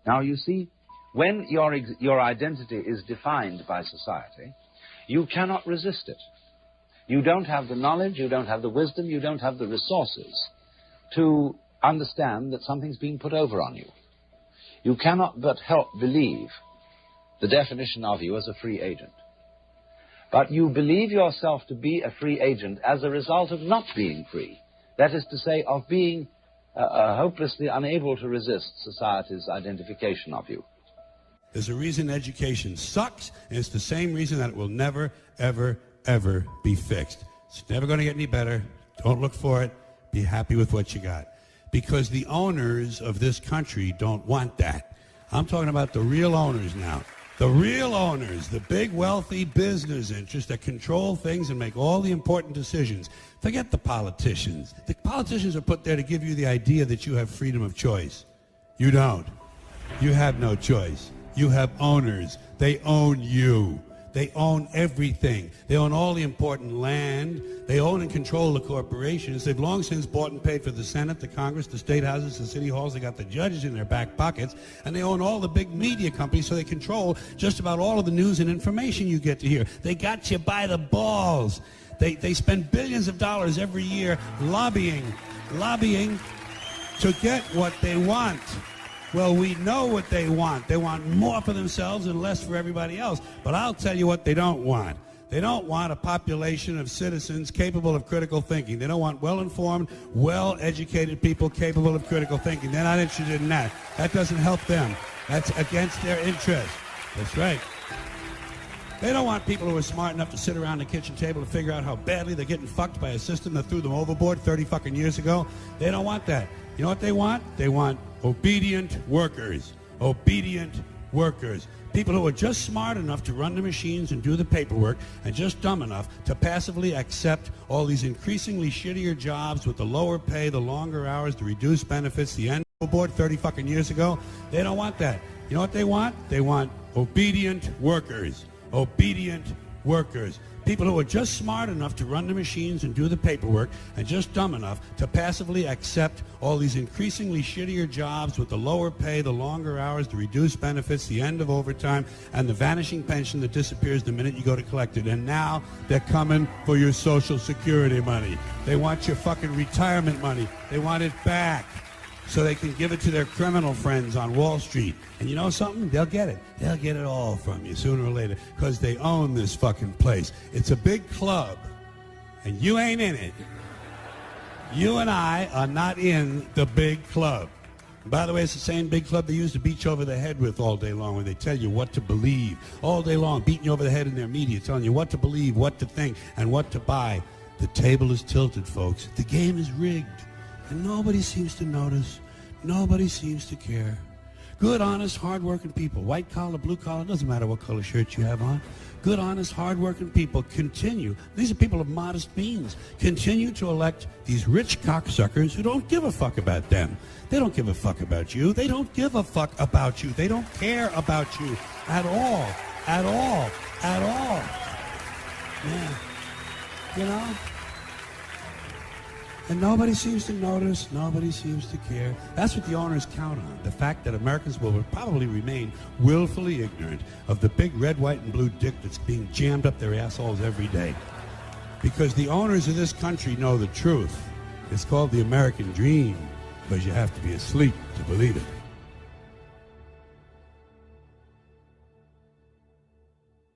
Now, you see, when your identity is defined by society, you cannot resist it. You don't have the knowledge, you don't have the wisdom, you don't have the resources to understand that something's being put over on you. You cannot but help believe the definition of you as a free agent. But you believe yourself to be a free agent as a result of not being free. That is to say, of being hopelessly unable to resist society's identification of you. There's a reason education sucks, and it's the same reason that it will never, ever, ever be fixed. It's never going to get any better. Don't look for it. Be happy with what you got. Because the owners of this country don't want that. I'm talking about the real owners now. The real owners, the big wealthy business interests that control things and make all the important decisions. Forget the politicians. The politicians are put there to give you the idea that you have freedom of choice. You don't. You have no choice. You have owners. They own you. They own everything. They own all the important land. They own and control the corporations. They've long since bought and paid for the Senate, the Congress, the state houses, the city halls. They got the judges in their back pockets. And they own all the big media companies, so they control just about all of the news and information you get to hear. They got you by the balls. They spend billions of dollars every year lobbying to get what they want. Well, we know what they want. They want more for themselves and less for everybody else. But I'll tell you what they don't want. They don't want a population of citizens capable of critical thinking. They don't want well-informed, well-educated people capable of critical thinking. They're not interested in that. That doesn't help them. That's against their interest. That's right. They don't want people who are smart enough to sit around the kitchen table to figure out how badly they're getting fucked by a system that threw them overboard 30 fucking years ago. They don't want that. You know what they want? They want obedient workers. Obedient workers. People who are just smart enough to run the machines and do the paperwork and just dumb enough to passively accept all these increasingly shittier jobs with the lower pay, the longer hours, the reduced benefits, the end overboard 30 fucking years ago. They don't want that. You know what they want? They want obedient workers. Obedient workers. People who are just smart enough to run the machines and do the paperwork and just dumb enough to passively accept all these increasingly shittier jobs with the lower pay, the longer hours, the reduced benefits, the end of overtime, and the vanishing pension that disappears the minute you go to collect it. And now they're coming for your Social Security money. They want your fucking retirement money. They want it back so they can give it to their criminal friends on Wall Street. And you know something? They'll get it. They'll get it all from you sooner or later because they own this fucking place. It's a big club, and you ain't in it. You and I are not in the big club. And by the way, it's the same big club they used to beat you over the head with all day long when they tell you what to believe. All day long, beating you over the head in their media, telling you what to believe, what to think, and what to buy. The table is tilted, folks. The game is rigged. And nobody seems to notice. Nobody seems to care. Good, honest, hard-working people, white collar, blue collar, doesn't matter what color shirt you have on. Good, honest, hard-working people continue. These are people of modest means. Continue to elect these rich cocksuckers who don't give a fuck about them. They don't give a fuck about you. They don't give a fuck about you. They don't care about you at all. At all. At all. Yeah. You know? And nobody seems to notice, nobody seems to care. That's what the owners count on, the fact that Americans will probably remain willfully ignorant of the big red, white, and blue dick that's being jammed up their assholes every day. Because the owners of this country know the truth. It's called the American dream, because you have to be asleep to believe it.